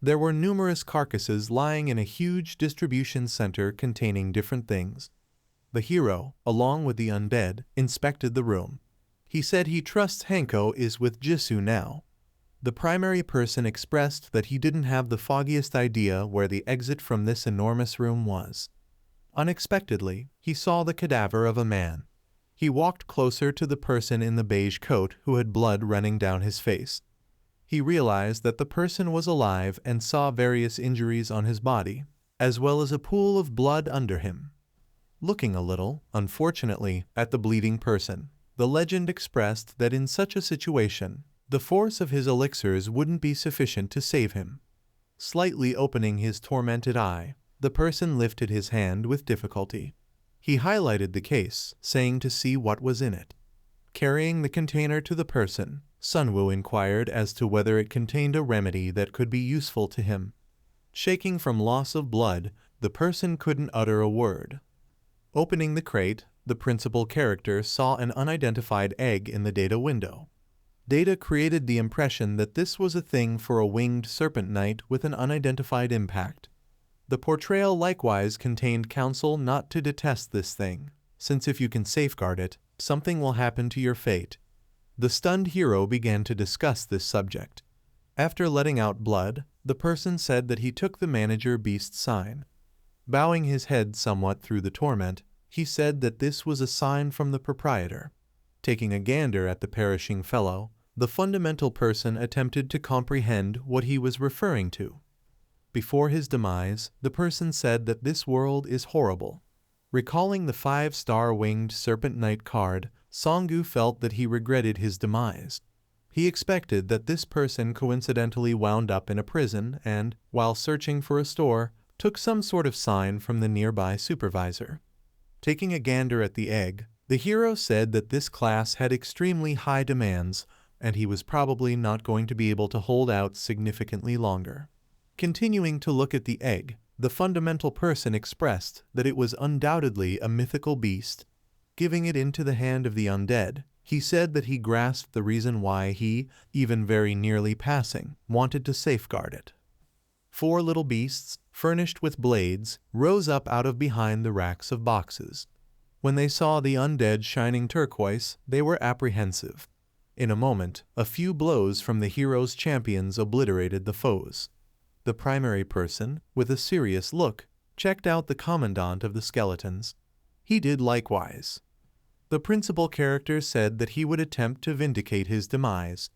There were numerous carcasses lying in a huge distribution center containing different things. The hero, along with the undead, inspected the room. He said he trusts Hanko is with Jisoo now. The primary person expressed that he didn't have the foggiest idea where the exit from this enormous room was. Unexpectedly, he saw the cadaver of a man. He walked closer to the person in the beige coat who had blood running down his face. He realized that the person was alive and saw various injuries on his body, as well as a pool of blood under him. Looking a little, unfortunately, at the bleeding person, the legend expressed that in such a situation, the force of his elixirs wouldn't be sufficient to save him. Slightly opening his tormented eye, the person lifted his hand with difficulty. He highlighted the case, saying to see what was in it. Carrying the container to the person, Sunwoo inquired as to whether it contained a remedy that could be useful to him. Shaking from loss of blood, the person couldn't utter a word. Opening the crate, the principal character saw an unidentified egg in the data window. Data created the impression that this was a thing for a winged serpent knight with an unidentified impact. The portrayal likewise contained counsel not to detest this thing, since if you can safeguard it, something will happen to your fate. The stunned hero began to discuss this subject. After letting out blood, the person said that he took the manager beast sign. Bowing his head somewhat through the torment, he said that this was a sign from the proprietor. Taking a gander at the perishing fellow, the fundamental person attempted to comprehend what he was referring to. Before his demise, the person said that this world is horrible. Recalling the 5-star winged serpent knight card, Songgu felt that he regretted his demise. He expected that this person coincidentally wound up in a prison and, while searching for a store, took some sort of sign from the nearby supervisor. Taking a gander at the egg, the hero said that this class had extremely high demands, and he was probably not going to be able to hold out significantly longer. Continuing to look at the egg, the fundamental person expressed that it was undoubtedly a mythical beast. Giving it into the hand of the undead, he said that he grasped the reason why he, even very nearly passing, wanted to safeguard it. 4 little beasts, furnished with blades, rose up out of behind the racks of boxes. When they saw the undead shining turquoise, they were apprehensive. In a moment, a few blows from the hero's champions obliterated the foes. The primary person, with a serious look, checked out the commandant of the skeletons. He did likewise. The principal character said that he would attempt to vindicate his demise.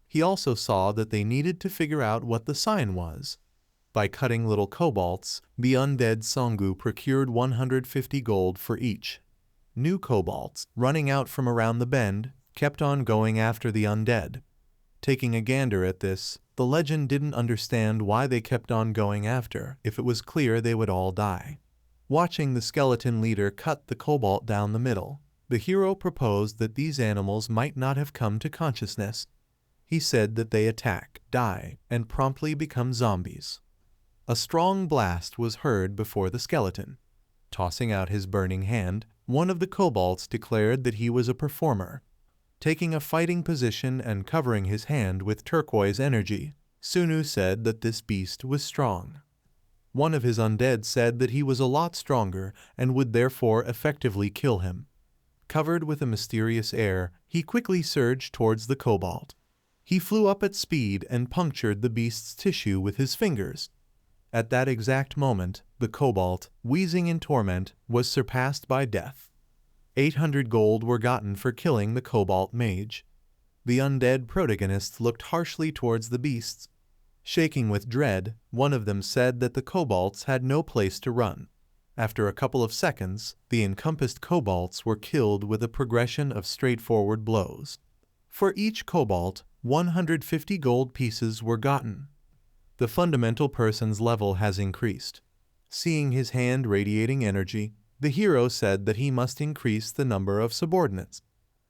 He also saw that they needed to figure out what the sign was. By cutting little kobolds, the undead Songgu procured 150 gold for each. New kobolds, running out from around the bend, kept on going after the undead. Taking a gander at this, the legend didn't understand why they kept on going after if it was clear they would all die. Watching the skeleton leader cut the kobold down the middle, the hero proposed that these animals might not have come to consciousness. He said that they attack, die, and promptly become zombies. A strong blast was heard before the skeleton. Tossing out his burning hand, one of the kobolds declared that he was a performer. Taking a fighting position and covering his hand with turquoise energy, Sunu said that this beast was strong. One of his undead said that he was a lot stronger and would therefore effectively kill him. Covered with a mysterious air, he quickly surged towards the kobold. He flew up at speed and punctured the beast's tissue with his fingers. At that exact moment, the kobold, wheezing in torment, was surpassed by death. 800 gold were gotten for killing the kobold mage. The undead protagonists looked harshly towards the beasts. Shaking with dread, one of them said that the kobolds had no place to run. After a couple of seconds, the encompassed kobolds were killed with a progression of straightforward blows. For each kobold, 150 gold pieces were gotten. The fundamental person's level has increased. Seeing his hand radiating energy, the hero said that he must increase the number of subordinates.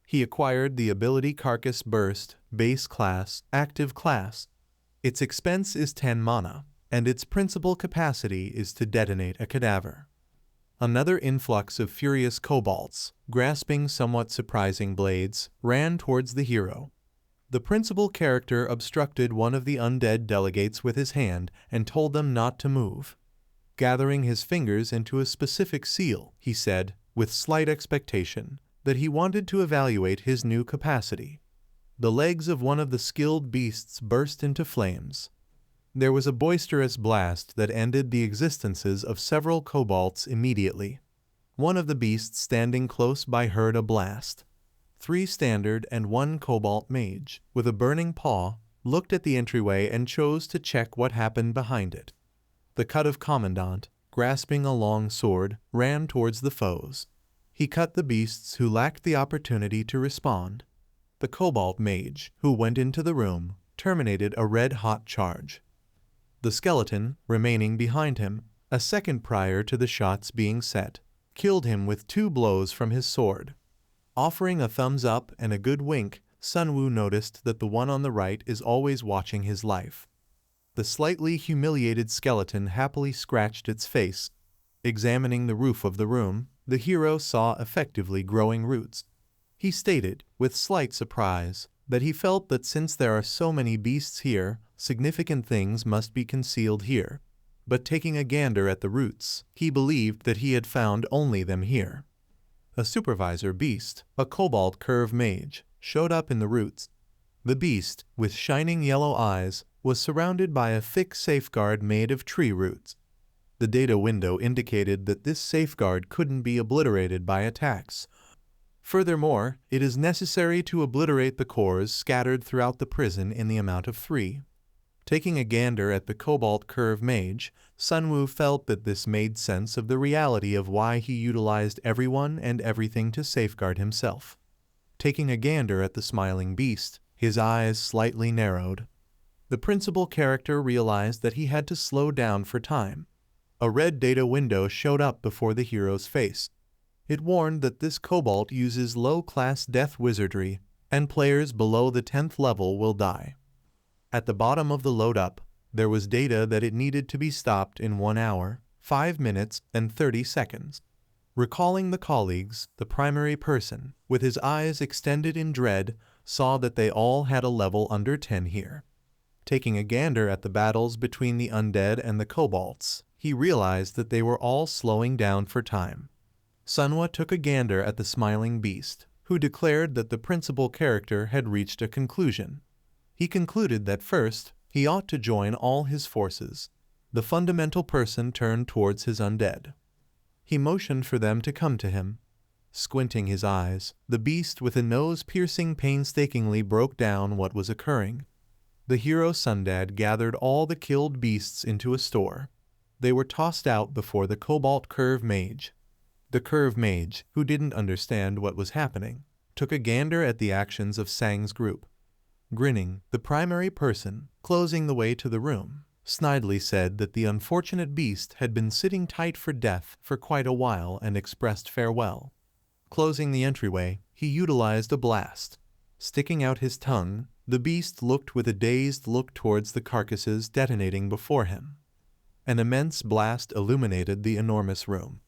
He acquired the ability Carcass Burst, base class, active class. Its expense is 10 mana, and its principal capacity is to detonate a cadaver. Another influx of furious kobolds, grasping somewhat surprising blades, ran towards the hero. The principal character obstructed one of the undead delegates with his hand and told them not to move. Gathering his fingers into a specific seal, he said, with slight expectation, that he wanted to evaluate his new capacity. The legs of one of the skilled beasts burst into flames. There was a boisterous blast that ended the existences of several kobolds immediately. One of the beasts standing close by heard a blast. 3 standard and 1 kobold mage, with a burning paw, looked at the entryway and chose to check what happened behind it. The cut of commandant, grasping a long sword, ran towards the foes. He cut the beasts who lacked the opportunity to respond. The kobold mage, who went into the room, terminated a red-hot charge. The skeleton, remaining behind him, a second prior to the shots being set, killed him with 2 blows from his sword. Offering a thumbs up and a good wink, Sunwoo noticed that the one on the right is always watching his life. The slightly humiliated skeleton happily scratched its face. Examining the roof of the room, the hero saw effectively growing roots. He stated, with slight surprise, that he felt that since there are so many beasts here, significant things must be concealed here. But taking a gander at the roots, he believed that he had found only them here. A supervisor beast, a kobold curve mage, showed up in the roots. The beast, with shining yellow eyes, was surrounded by a thick safeguard made of tree roots. The data window indicated that this safeguard couldn't be obliterated by attacks. Furthermore, it is necessary to obliterate the cores scattered throughout the prison in the amount of 3. Taking a gander at the kobold curve mage, Sunwoo felt that this made sense of the reality of why he utilized everyone and everything to safeguard himself. Taking a gander at the smiling beast, his eyes slightly narrowed. The principal character realized that he had to slow down for time. A red data window showed up before the hero's face. It warned that this kobold uses low-class death wizardry, and players below the 10th level will die. At the bottom of the load-up, there was data that it needed to be stopped in 1 hour, 5 minutes, and 30 seconds. Recalling the colleagues, the primary person, with his eyes extended in dread, saw that they all had a level under 10 here. Taking a gander at the battles between the undead and the kobolds, he realized that they were all slowing down for time. Sunwoo took a gander at the smiling beast, who declared that the principal character had reached a conclusion. He concluded that first, he ought to join all his forces. The fundamental person turned towards his undead. He motioned for them to come to him. Squinting his eyes, the beast with a nose piercing painstakingly broke down what was occurring. The hero Sundad gathered all the killed beasts into a store. They were tossed out before the kobold curve mage. The curve mage, who didn't understand what was happening, took a gander at the actions of Sang's group. Grinning, the primary person, closing the way to the room, snidely said that the unfortunate beast had been sitting tight for death for quite a while and expressed farewell. Closing the entryway, he utilized a blast. Sticking out his tongue, the beast looked with a dazed look towards the carcasses detonating before him. An immense blast illuminated the enormous room.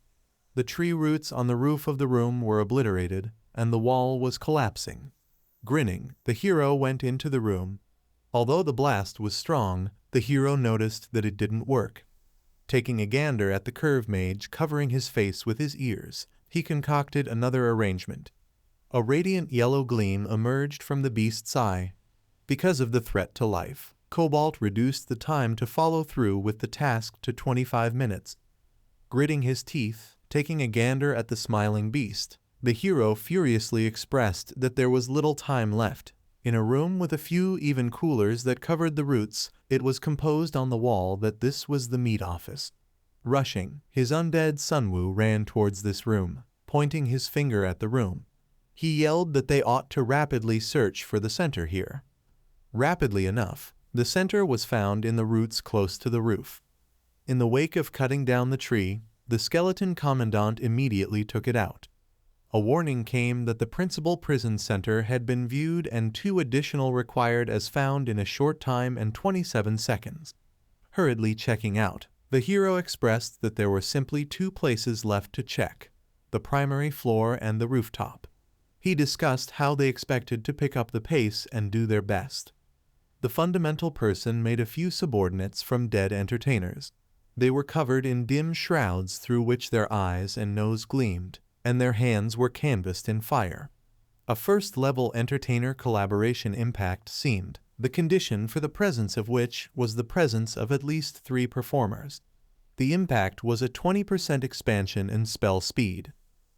The tree roots on the roof of the room were obliterated, and the wall was collapsing. Grinning, the hero went into the room. Although the blast was strong, the hero noticed that it didn't work. Taking a gander at the curve mage covering his face with his ears, he concocted another arrangement. A radiant yellow gleam emerged from the beast's eye. Because of the threat to life, Cobalt reduced the time to follow through with the task to 25 minutes. Gritting his teeth, taking a gander at the smiling beast, the hero furiously expressed that there was little time left. In a room with a few even coolers that covered the roots, it was composed on the wall that this was the meat office. Rushing, his undead Sunwoo ran towards this room, pointing his finger at the room. He yelled that they ought to rapidly search for the center here. Rapidly enough, the center was found in the roots close to the roof. In the wake of cutting down the tree, the skeleton commandant immediately took it out. A warning came that the principal prison center had been viewed and 2 additional required as found in a short time and 27 seconds. Hurriedly checking out, the hero expressed that there were simply 2 places left to check, the primary floor and the rooftop. He discussed how they expected to pick up the pace and do their best. The fundamental person made a few subordinates from dead entertainers. They were covered in dim shrouds through which their eyes and nose gleamed, and their hands were canvassed in fire. A first-level entertainer collaboration impact seemed, the condition for the presence of which was the presence of at least 3 performers. The impact was a 20% expansion in spell speed.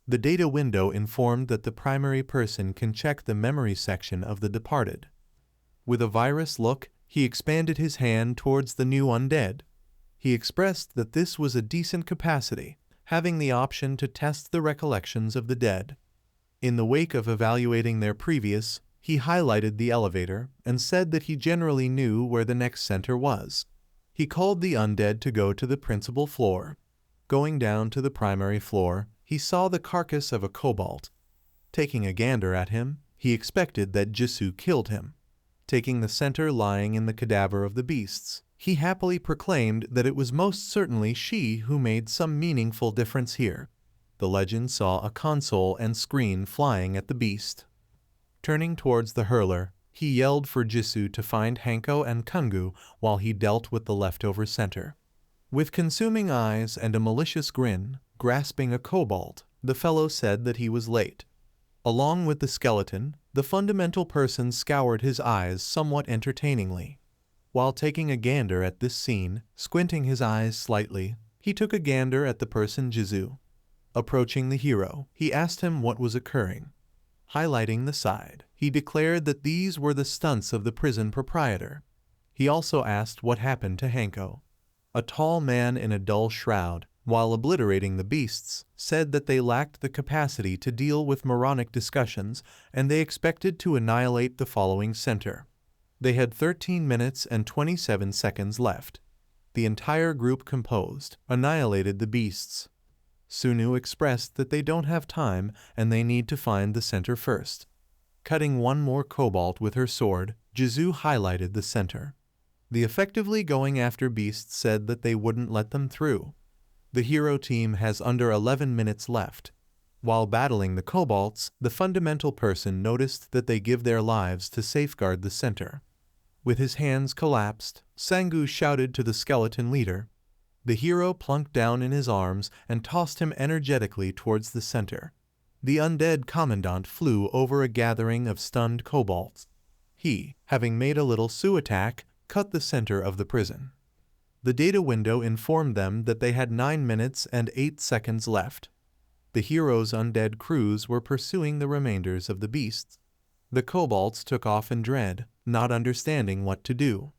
The data window informed that the primary person can check the memory section of the departed. With a virus look, he expanded his hand towards the new undead. He expressed that this was a decent capacity, having the option to test the recollections of the dead. In the wake of evaluating their previous, he highlighted the elevator and said that he generally knew where the next center was. He called the undead to go to the principal floor. Going down to the primary floor, he saw the carcass of a kobold. Taking a gander at him, he expected that Jisoo killed him. Taking the center lying in the cadaver of the beasts, he happily proclaimed that it was most certainly she who made some meaningful difference here. The legend saw a console and screen flying at the beast. Turning towards the hurler, he yelled for Jisoo to find Hanko and Kungu while he dealt with the leftover center. With consuming eyes and a malicious grin, grasping a kobold, the fellow said that he was late. Along with the skeleton, the fundamental person scoured his eyes somewhat entertainingly. While taking a gander at this scene, squinting his eyes slightly, he took a gander at the person Jisoo. Approaching the hero, he asked him what was occurring. Highlighting the side, he declared that these were the stunts of the prison proprietor. He also asked what happened to Hanko. A tall man in a dull shroud, while obliterating the beasts, said that they lacked the capacity to deal with moronic discussions and they expected to annihilate the following center. They had 13 minutes and 27 seconds left. The entire group composed, annihilated the beasts. Sunu expressed that they don't have time and they need to find the center first. Cutting one more kobold with her sword, Jisoo highlighted the center. The effectively going after beasts said that they wouldn't let them through. The hero team has under 11 minutes left. While battling the kobolds, the fundamental person noticed that they give their lives to safeguard the center. With his hands collapsed, Sangu shouted to the skeleton leader. The hero plunked down in his arms and tossed him energetically towards the center. The undead commandant flew over a gathering of stunned kobolds. He, having made a little Su attack, cut the center of the prison. The data window informed them that they had 9 minutes and 8 seconds left. The hero's undead crews were pursuing the remainders of the beasts. The kobolds took off in dread, not understanding what to do.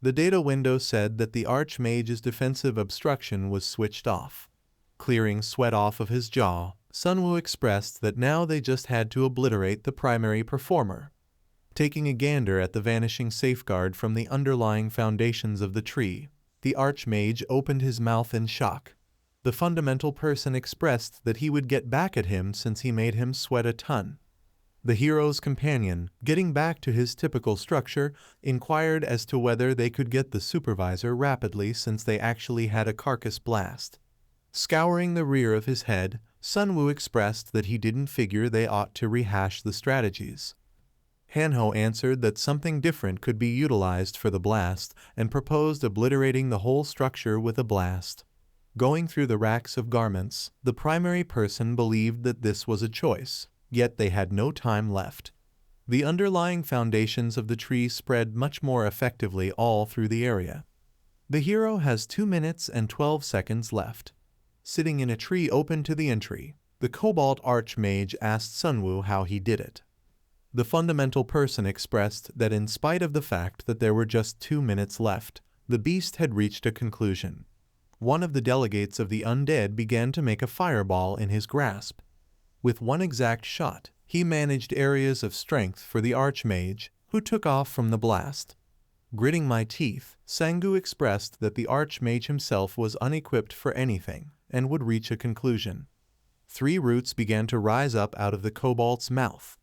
The data window said that the archmage's defensive obstruction was switched off. Clearing sweat off of his jaw, Sunwoo expressed that now they just had to obliterate the primary performer. Taking a gander at the vanishing safeguard from the underlying foundations of the tree, the archmage opened his mouth in shock. The fundamental person expressed that he would get back at him since he made him sweat a ton. The hero's companion, getting back to his typical structure, inquired as to whether they could get the supervisor rapidly since they actually had a carcass blast. Scouring the rear of his head, Sunwoo expressed that he didn't figure they ought to rehash the strategies. Hanho answered that something different could be utilized for the blast and proposed obliterating the whole structure with a blast. Going through the racks of garments, the primary person believed that this was a choice, yet they had no time left. The underlying foundations of the tree spread much more effectively all through the area. The hero has 2 minutes and 12 seconds left. Sitting in a tree open to the entry, the kobold archmage asked Sunwoo how he did it. The fundamental person expressed that in spite of the fact that there were just 2 minutes left, the beast had reached a conclusion. One of the delegates of the undead began to make a fireball in his grasp. With one exact shot, he managed areas of strength for the archmage, who took off from the blast. Gritting my teeth, Sangu expressed that the archmage himself was unequipped for anything and would reach a conclusion. 3 roots began to rise up out of the kobold's mouth.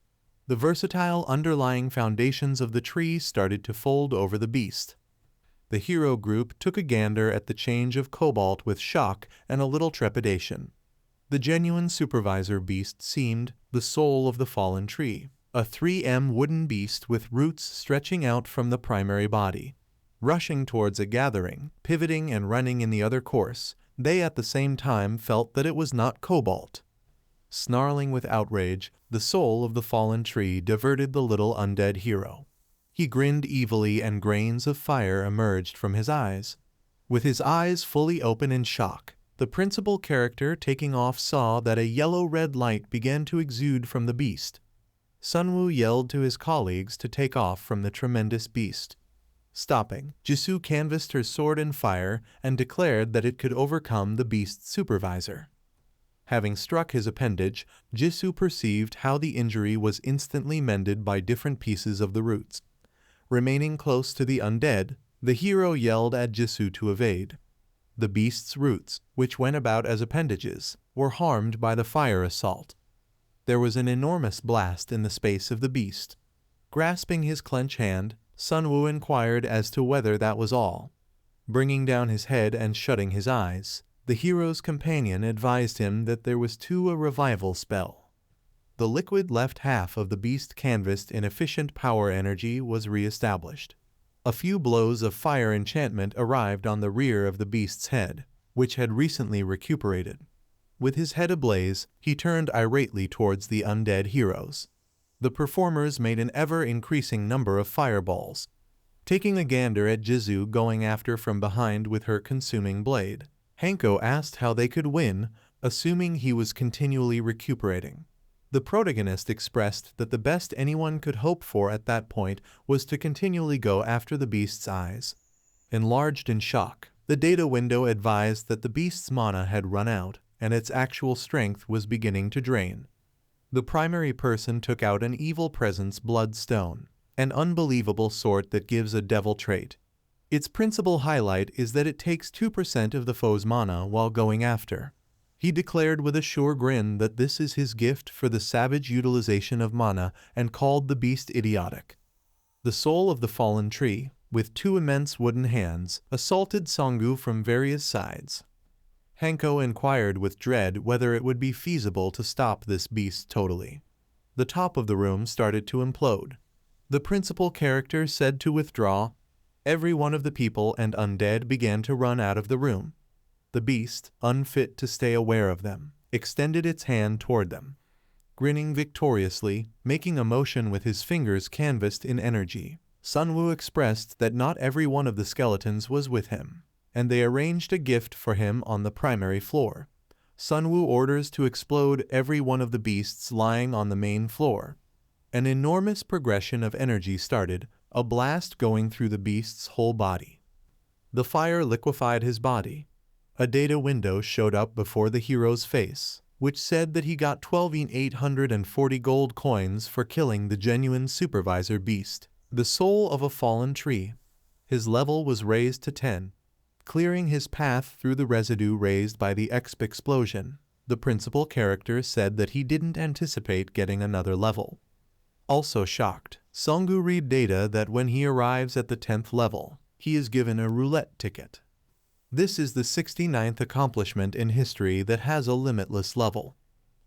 The versatile underlying foundations of the tree started to fold over the beast. The hero group took a gander at the change of kobold with shock and a little trepidation. The genuine supervisor beast seemed the soul of the fallen tree, a 3M wooden beast with roots stretching out from the primary body. Rushing towards a gathering, pivoting and running in the other course, they at the same time felt that it was not kobold. Snarling with outrage, the soul of the fallen tree diverted the little undead hero. He grinned evilly and grains of fire emerged from his eyes. With his eyes fully open in shock, the principal character taking off saw that a yellow-red light began to exude from the beast. Sunwoo yelled to his colleagues to take off from the tremendous beast. Stopping, Jisoo canvassed her sword in fire and declared that it could overcome the beast's supervisor. Having struck his appendage, Jisoo perceived how the injury was instantly mended by different pieces of the roots. Remaining close to the undead, the hero yelled at Jisoo to evade. The beast's roots, which went about as appendages, were harmed by the fire assault. There was an enormous blast in the space of the beast. Grasping his clenched hand, Sunwoo inquired as to whether that was all. Bringing down his head and shutting his eyes, the hero's companion advised him that there was a revival spell. The liquid left half of the beast canvassed in efficient power energy was re-established. A few blows of fire enchantment arrived on the rear of the beast's head, which had recently recuperated. With his head ablaze, he turned irately towards the undead heroes. The performers made an ever-increasing number of fireballs, taking a gander at Jisoo going after from behind with her consuming blade. Hanko asked how they could win, assuming he was continually recuperating. The protagonist expressed that the best anyone could hope for at that point was to continually go after the beast's eyes. Enlarged in shock, the data window advised that the beast's mana had run out, and its actual strength was beginning to drain. The primary person took out an evil presence bloodstone, an unbelievable sort that gives a devil trait. Its principal highlight is that it takes 2% of the foe's mana while going after. He declared with a sure grin that this is his gift for the savage utilization of mana and called the beast idiotic. The soul of the fallen tree, with 2 immense wooden hands, assaulted Songu from various sides. Hanko inquired with dread whether it would be feasible to stop this beast totally. The top of the room started to implode. The principal character said to withdraw. Every one of the people and undead began to run out of the room. The beast, unfit to stay aware of them, extended its hand toward them. Grinning victoriously, making a motion with his fingers canvassed in energy, Sunwoo expressed that not every one of the skeletons was with him, and they arranged a gift for him on the primary floor. Sunwoo orders to explode every one of the beasts lying on the main floor. An enormous progression of energy started, a blast going through the beast's whole body. The fire liquefied his body. A data window showed up before the hero's face, which said that he got 12,840 gold coins for killing the genuine supervisor beast, the soul of a fallen tree. His level was raised to 10. Clearing his path through the residue raised by the exp explosion, the principal character said that he didn't anticipate getting another level. Also shocked, Songu read data that when he arrives at the 10th level, he is given a roulette ticket. This is the 69th accomplishment in history that has a limitless level.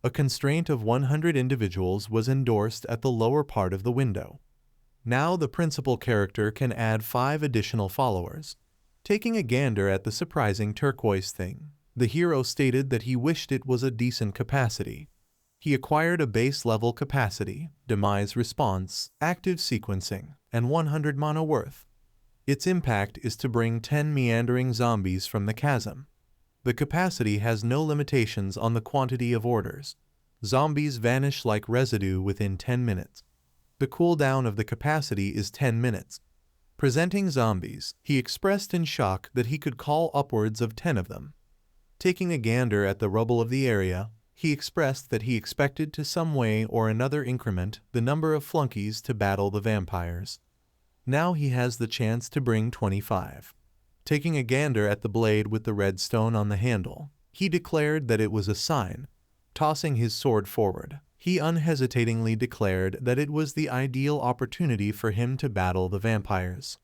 A constraint of 100 individuals was endorsed at the lower part of the window. Now the principal character can add 5 additional followers. Taking a gander at the surprising turquoise thing, the hero stated that he wished it was a decent capacity. He acquired a base level capacity, demise response, active sequencing, and 100 mana worth. Its impact is to bring 10 meandering zombies from the chasm. The capacity has no limitations on the quantity of orders. Zombies vanish like residue within 10 minutes. The cooldown of the capacity is 10 minutes. Presenting zombies, he expressed in shock that he could call upwards of 10 of them. Taking a gander at the rubble of the area, he expressed that he expected to some way or another increment the number of flunkies to battle the vampires. Now he has the chance to bring 25. Taking a gander at the blade with the red stone on the handle, he declared that it was a sign. Tossing his sword forward, he unhesitatingly declared that it was the ideal opportunity for him to battle the vampires.